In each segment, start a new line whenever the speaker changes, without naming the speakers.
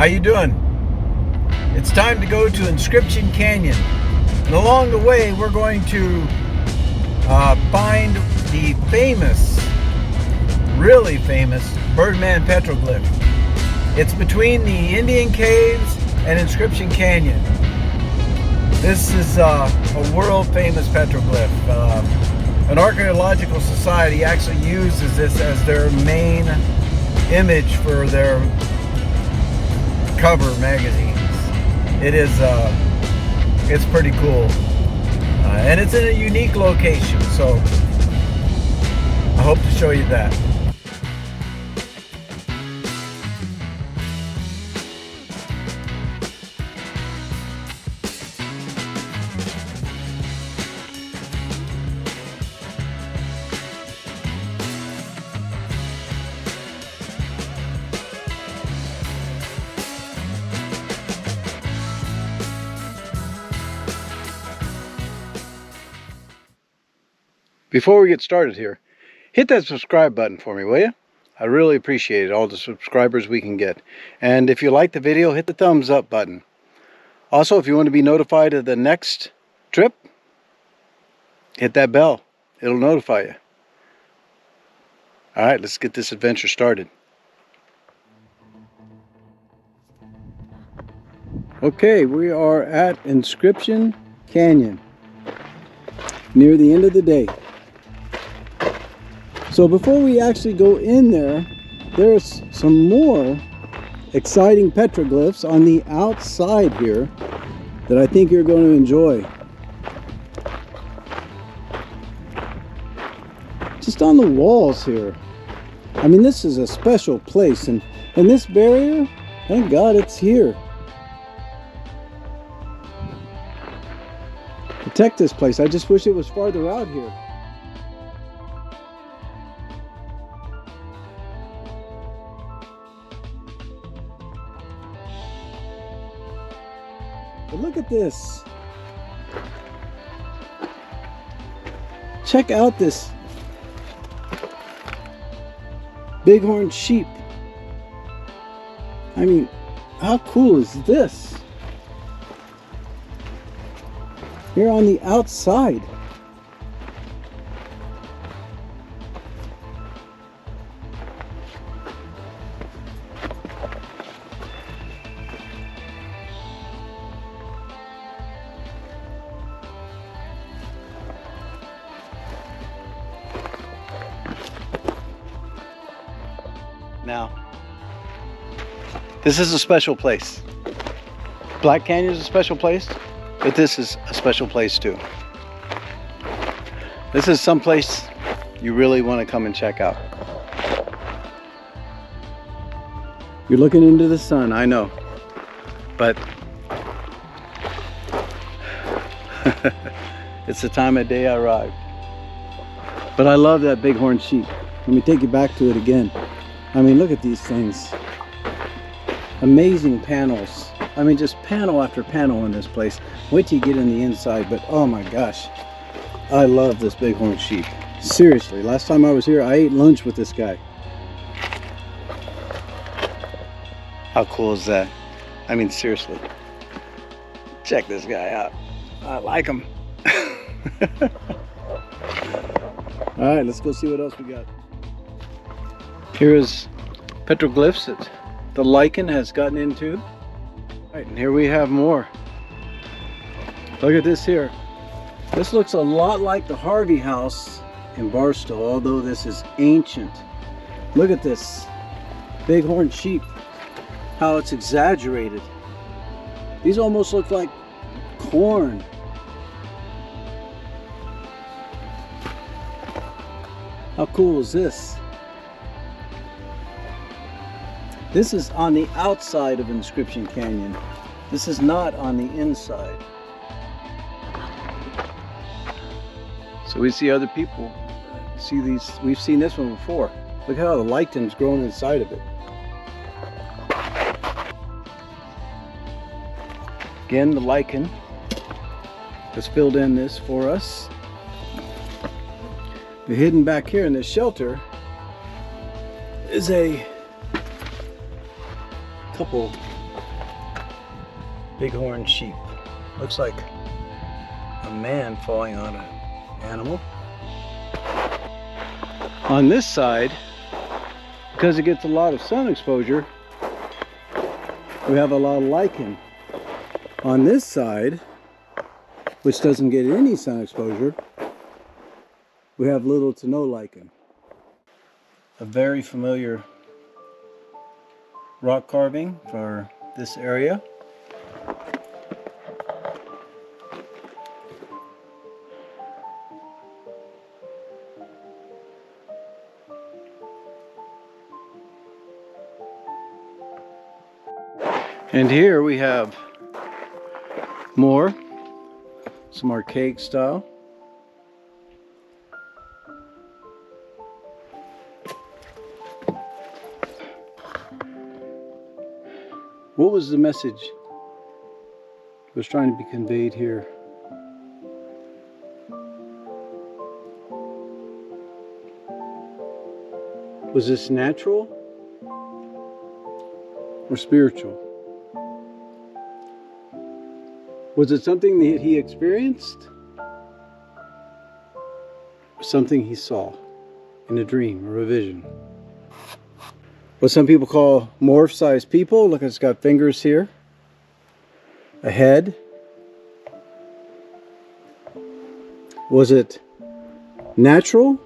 How you doing? It's time to go to Inscription Canyon. And along the way, we're going to find the famous, really famous Birdman Petroglyph. It's between the Indian Caves and Inscription Canyon. This is a world famous petroglyph. An archaeological society actually uses this as their main image for their cover magazines. It's pretty cool. And it's in a unique location, so I hope to show you that. Before we get started here, hit that subscribe button for me, will you? I really appreciate it, all the subscribers we can get. And if you like the video, hit the thumbs up button. Also, if you want to be notified of the next trip, hit that bell. It'll notify you. All right, let's get this adventure started. Okay, we are at Inscription Canyon, near the end of the day. So before we actually go in there, there's some more exciting petroglyphs on the outside here that I think you're going to enjoy. Just on the walls here. I mean, this is a special place, and this barrier, thank God it's here. Protect this place. I just wish it was farther out here. But look at this. Check out this bighorn sheep. I mean, how cool is this? Here on the outside. Now, this is a special place. Black Canyon is a special place, but this is a special place too. This is some place you really want to come and check out. You're looking into the sun, I know, but it's the time of day I arrived. But I love that bighorn sheep. Let me take you back to it again. I mean, look at these things. Amazing panels. I mean, just panel after panel in this place. Wait till you get in the inside, but oh my gosh. I love this bighorn sheep. Seriously, last time I was here, I ate lunch with this guy. How cool is that? I mean, seriously. Check this guy out. I like him. All right, let's go see what else we got. Here is petroglyphs that the lichen has gotten into. All right, and here we have more. Look at this here. This looks a lot like the Harvey house in Barstow, although this is ancient. Look at this bighorn sheep, how it's exaggerated. These almost look like corn. How cool is this? This is on the outside of Inscription Canyon. This is not on the inside. So we see other people. See these, we've seen this one before. Look how the lichen's grown inside of it. Again, the lichen has filled in this for us. But hidden back here in this shelter is a couple Bighorn sheep. Looks like a man falling on an animal. On this side, because it gets a lot of sun exposure, we have a lot of lichen. On this side, which doesn't get any sun exposure, we have little to no lichen. A very familiar rock carving for this area. And here we have more, some archaic style. What was the message that was trying to be conveyed here? Was this natural or spiritual? Was it something that he experienced? Or something he saw in a dream or a vision? What some people call morph-sized people. Look, it's got fingers here. A head. Was it natural?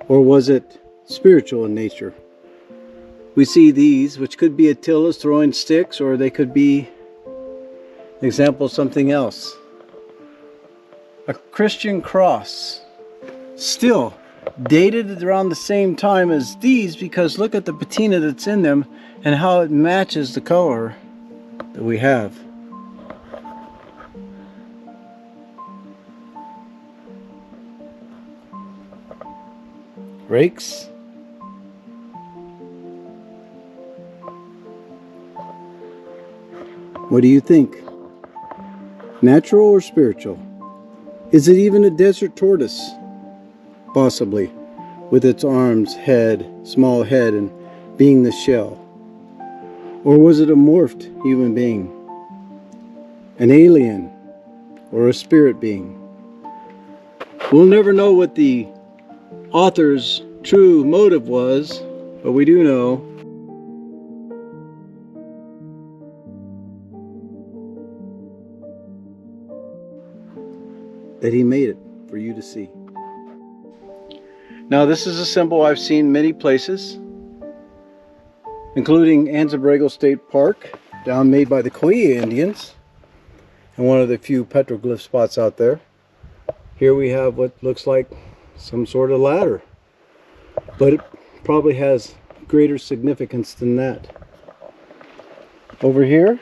Or was it spiritual in nature? We see these, which could be Attila's throwing sticks, or they could be an example of something else. A Christian cross, still dated around the same time as these, because look at the patina that's in them and how it matches the color that we have. Rakes. What do you think? Natural or spiritual? Is it even a desert tortoise? Possibly, with its arms, head, small head, and being the shell. Or was it a morphed human being? An alien? Or a spirit being? We'll never know what the author's true motive was, but we do know that he made it for you to see. Now, this is a symbol I've seen many places, including Anza-Borrego State Park, down made by the Coya Indians, and one of the few petroglyph spots out there. Here we have what looks like some sort of ladder, but it probably has greater significance than that. Over here,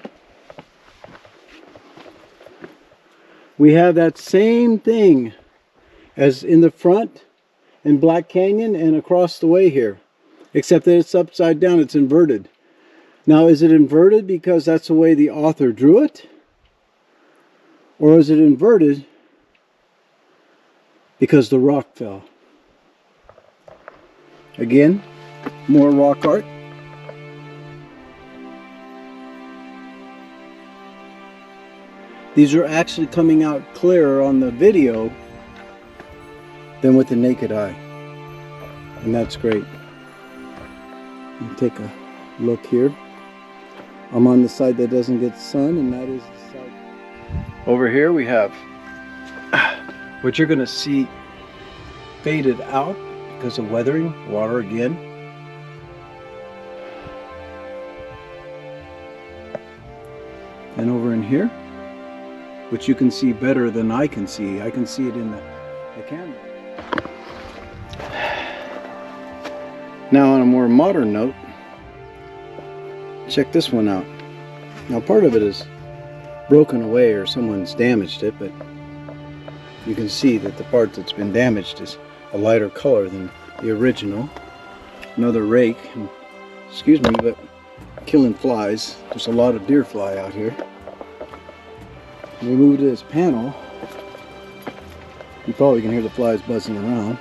we have that same thing as in the front in Black Canyon and across the way here, except that it's upside down, it's inverted. Now, is it inverted because that's the way the author drew it? Or is it inverted because the rock fell? Again, more rock art. These are actually coming out clearer on the video than with the naked eye. And that's great. You take a look here. I'm on the side that doesn't get sun, and that is the side. Over here we have what you're going to see faded out because of weathering, water again. And over in here, which you can see better than I can see. I can see it in the camera. Now, on a more modern note, check this one out. Now, part of it is broken away or someone's damaged it, but you can see that the part that's been damaged is a lighter color than the original. Another rake. Excuse me, but killing flies. There's a lot of deer fly out here. We move to this panel. You probably can hear the flies buzzing around.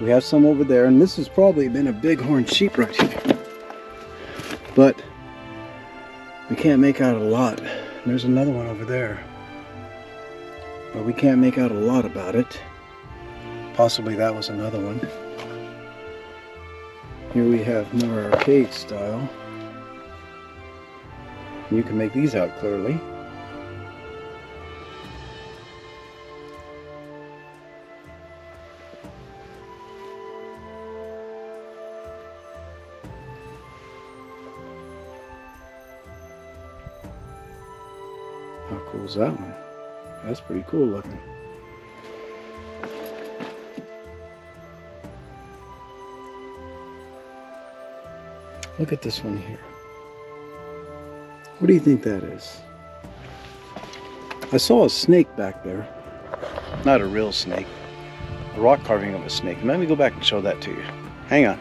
We have some over there, and this has probably been a bighorn sheep right here. But We can't make out a lot. There's another one over there, but we can't make out a lot about it. Possibly that was another one. Here we have more arcade style. You can make these out clearly. How cool is that one? That's pretty cool looking. Look at this one here. What do you think that is? I saw a snake back there. Not a real snake. A rock carving of a snake. Let me go back and show that to you. Hang on.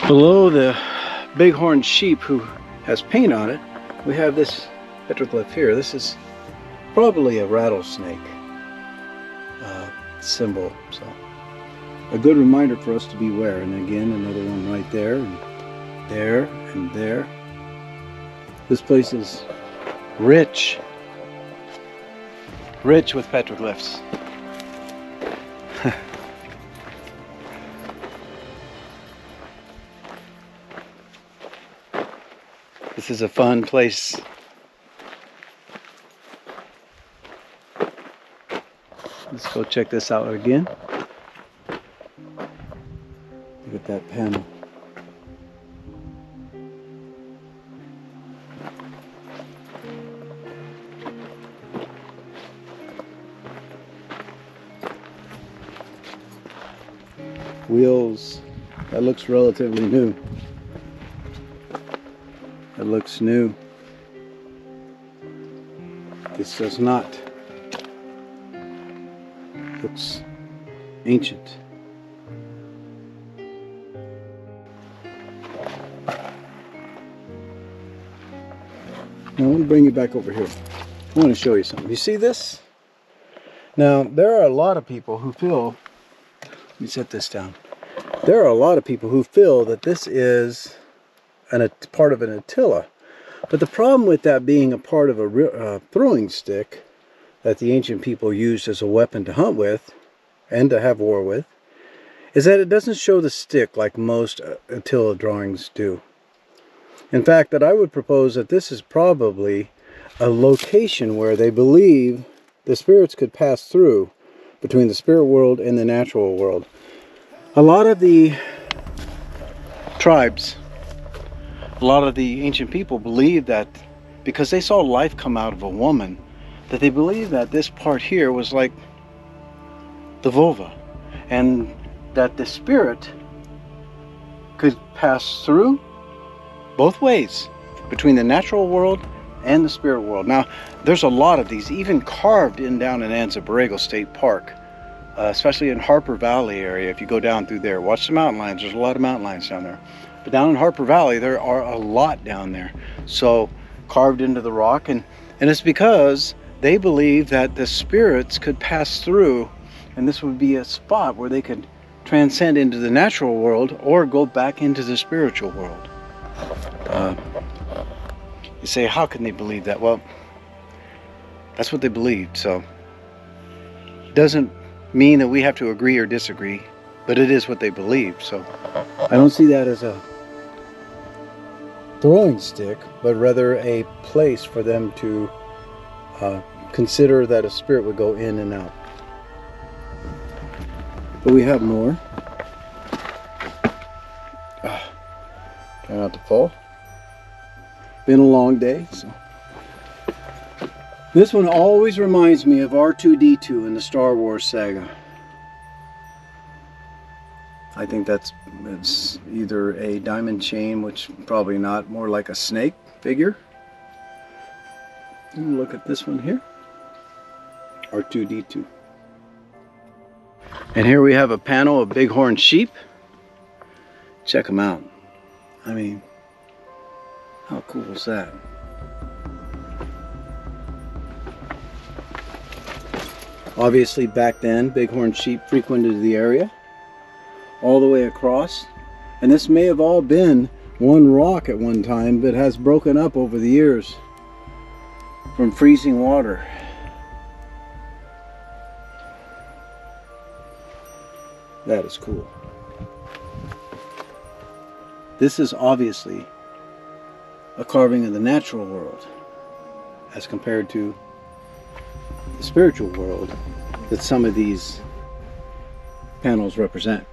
Below the bighorn sheep who has paint on it, we have this petroglyph here. This is probably a rattlesnake symbol. So a good reminder for us to beware. And again, another one right there, and there, and there. This place is rich with petroglyphs. This is a fun place. Let's go check this out again. Look at that panel. Wheels, that looks relatively new. That looks new. This does not. Looks ancient. Now I want to bring you back over here. I want to show you something. You see this? Now there are a lot of people who feel, let me set this down. There are a lot of people who feel that this is a part of an attila. But the problem with that being a part of a throwing stick that the ancient people used as a weapon to hunt with and to have war with is that it doesn't show the stick like most attila drawings do. In fact, that I would propose that this is probably a location where they believe the spirits could pass through between the spirit world and the natural world. A lot of the tribes, a lot of the ancient people believed that because they saw life come out of a woman, that they believed that this part here was like the vulva, and that the spirit could pass through both ways between the natural world and the spirit world. Now, there's a lot of these, even carved down in Anza Borrego State Park. Especially in Harper Valley area. If you go down through there, watch the mountain lions. There's a lot of mountain lions down there. But down in Harper Valley, there are a lot down there. So carved into the rock, and it's because they believe that the spirits could pass through, and this would be a spot where they could transcend into the natural world or go back into the spiritual world. You say, how can they believe that? Well, that's what they believed. So it doesn't mean that we have to agree or disagree, but it is what they believe. So I don't see that as a throwing stick, but rather a place for them to consider that a spirit would go in and out. But we have more. Try not to fall. Been a long day, so. This one always reminds me of R2-D2 in the Star Wars saga. I think it's either a diamond chain, which probably not, more like a snake figure. Look at this one here. R2-D2. And here we have a panel of bighorn sheep. Check them out. I mean, how cool is that? Obviously back then, bighorn sheep frequented the area all the way across, and this may have all been one rock at one time, but has broken up over the years from freezing water. That is cool. This is obviously a carving of the natural world as compared to the spiritual world that some of these panels represent.